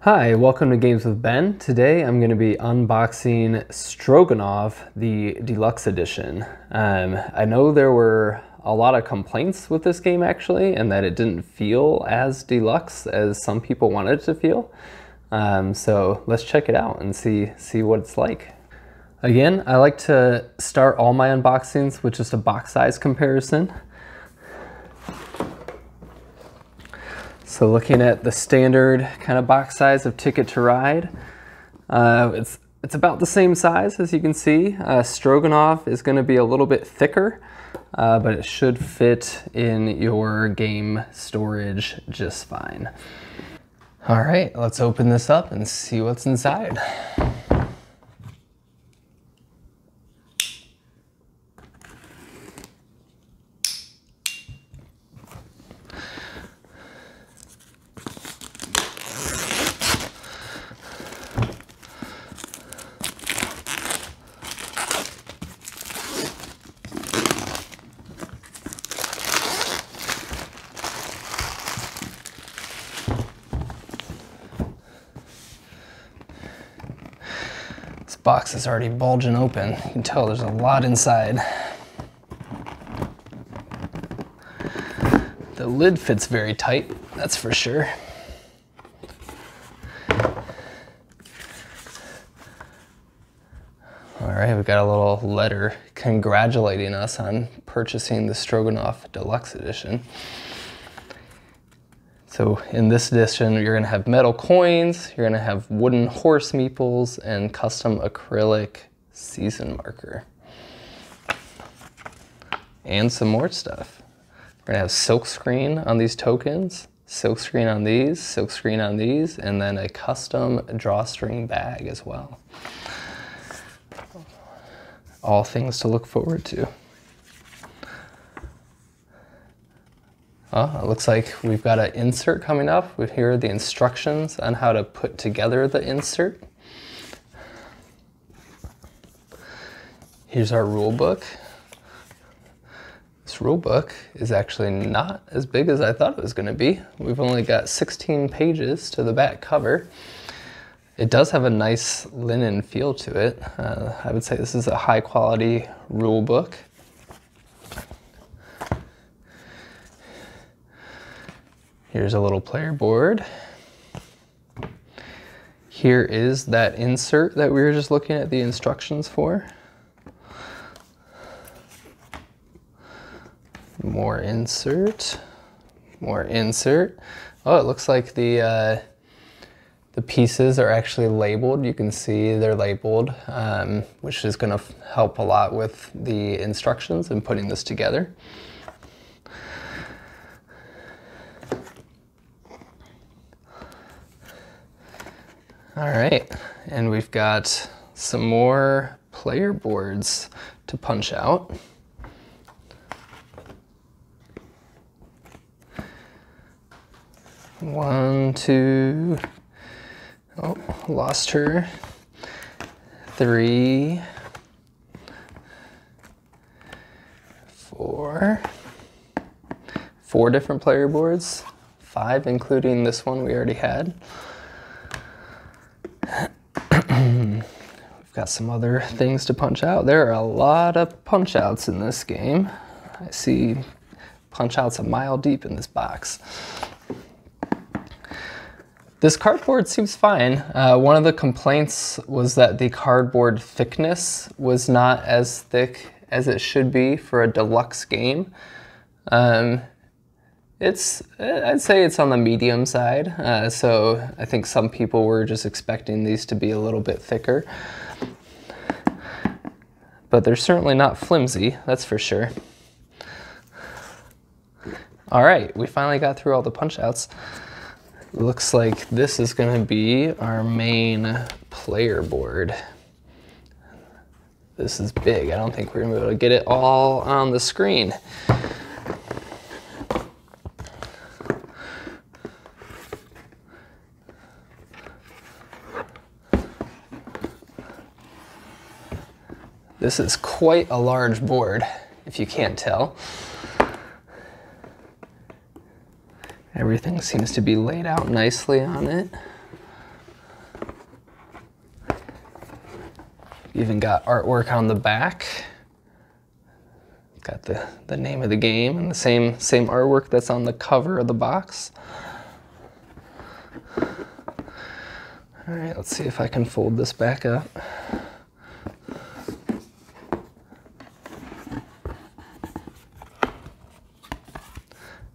Hi, welcome to Games with Ben. Today I'm going to be unboxing Stroganov, the Deluxe Edition. I know there were a lot of complaints with this game actually, and that it didn't feel as deluxe as some people wanted it to feel. So let's check it out and see what it's like. Again, I like to start all my unboxings with just a box size comparison. So looking at the standard kind of box size of Ticket to Ride, it's about the same size as you can see. Stroganov is going to be a little bit thicker, but it should fit in your game storage just fine. All right, let's open this up and see what's inside. This box is already bulging open. You can tell there's a lot inside. The lid fits very tight, that's for sure. All right, we've got a little letter congratulating us on purchasing the Stroganov Deluxe Edition. So in this edition, you're gonna have metal coins, you're gonna have wooden horse meeples, and custom acrylic season marker. And some more stuff. We're gonna have silk screen on these tokens, silk screen on these, silk screen on these, and then a custom drawstring bag as well. All things to look forward to. Oh, it looks like we've got an insert coming up. Here are the instructions on how to put together the insert. Here's our rule book. This rule book is actually not as big as I thought it was going to be. We've only got 16 pages to the back cover. It does have a nice linen feel to it. I would say this is a high quality rule book. Here's a little player board. Here is that insert that we were just looking at the instructions for. More insert, more insert. Oh, it looks like the pieces are actually labeled. You can see they're labeled, which is going to help a lot with the instructions and putting this together. All right, and we've got some more player boards to punch out. One, two, oh, lost her. 3, 4. 4 different player boards, 5 including this one we already had. We've got some other things to punch out. There are a lot of punch outs in this game. I see punch outs a mile deep in this box. This cardboard seems fine. One of the complaints was that the cardboard thickness was not as thick as it should be for a deluxe game. I'd say it's on the medium side, so I think some people were just expecting these to be a little bit thicker. But they're certainly not flimsy, that's for sure. All right, we finally got through all the punch outs. Looks like this is going to be our main player board. This is big. I don't think we're going to be able to get it all on the screen. This is quite a large board, if you can't tell. Everything seems to be laid out nicely on it. Even got artwork on the back. Got the name of the game and the same artwork that's on the cover of the box. All right, let's see if I can fold this back up.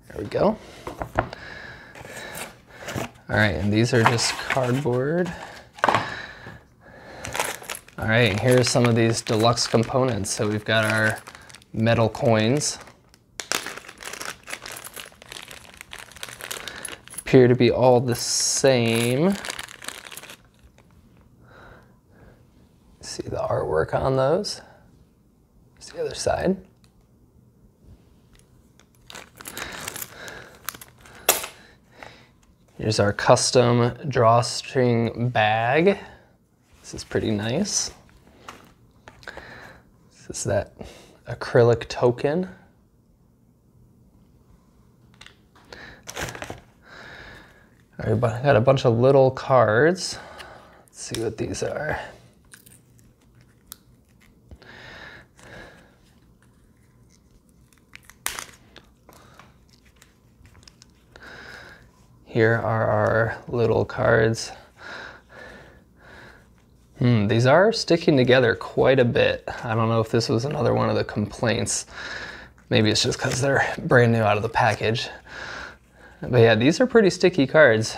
There we go. All right, and these are just cardboard. All right, and here's some of these deluxe components. So we've got our metal coins. Appear to be all the same. See the artwork on those. Here's the other side. Here's our custom drawstring bag. This is pretty nice. This is that acrylic token. All right, got a bunch of little cards. Let's see what these are. Here are our little cards. These are sticking together quite a bit. I don't know if this was another one of the complaints. Maybe it's just because they're brand new out of the package. But yeah, these are pretty sticky cards.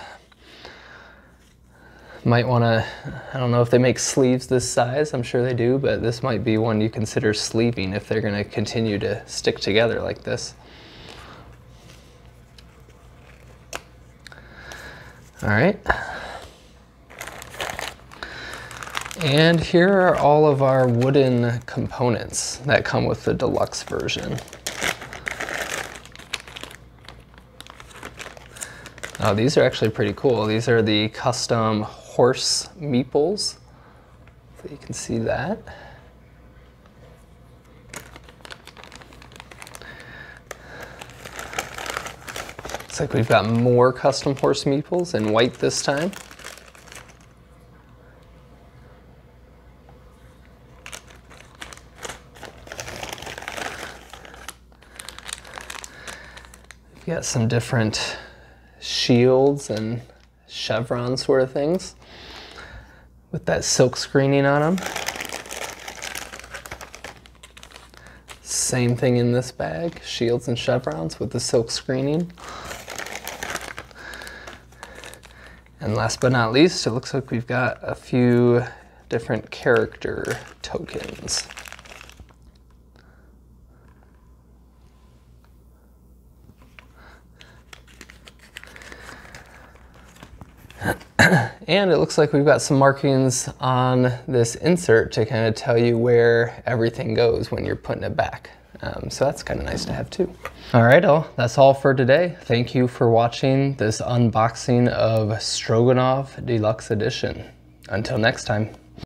Might want to, I don't know if they make sleeves this size, I'm sure they do, but this might be one you consider sleeving if they're going to continue to stick together like this. All right. And here are all of our wooden components that come with the deluxe version. Oh, these are actually pretty cool. These are the custom horse meeples. So you can see that. Looks like we've got more custom horse meeples in white this time. We've got some different shields and chevrons sort of things with that silk screening on them. Same thing in this bag, shields and chevrons with the silk screening. And last but not least, it looks like we've got a few different character tokens. And it looks like we've got some markings on this insert to kind of tell you where everything goes when you're putting it back. So that's kind of nice to have too. All right, that's all for today. Thank you for watching this unboxing of Stroganov Deluxe Edition. Until next time.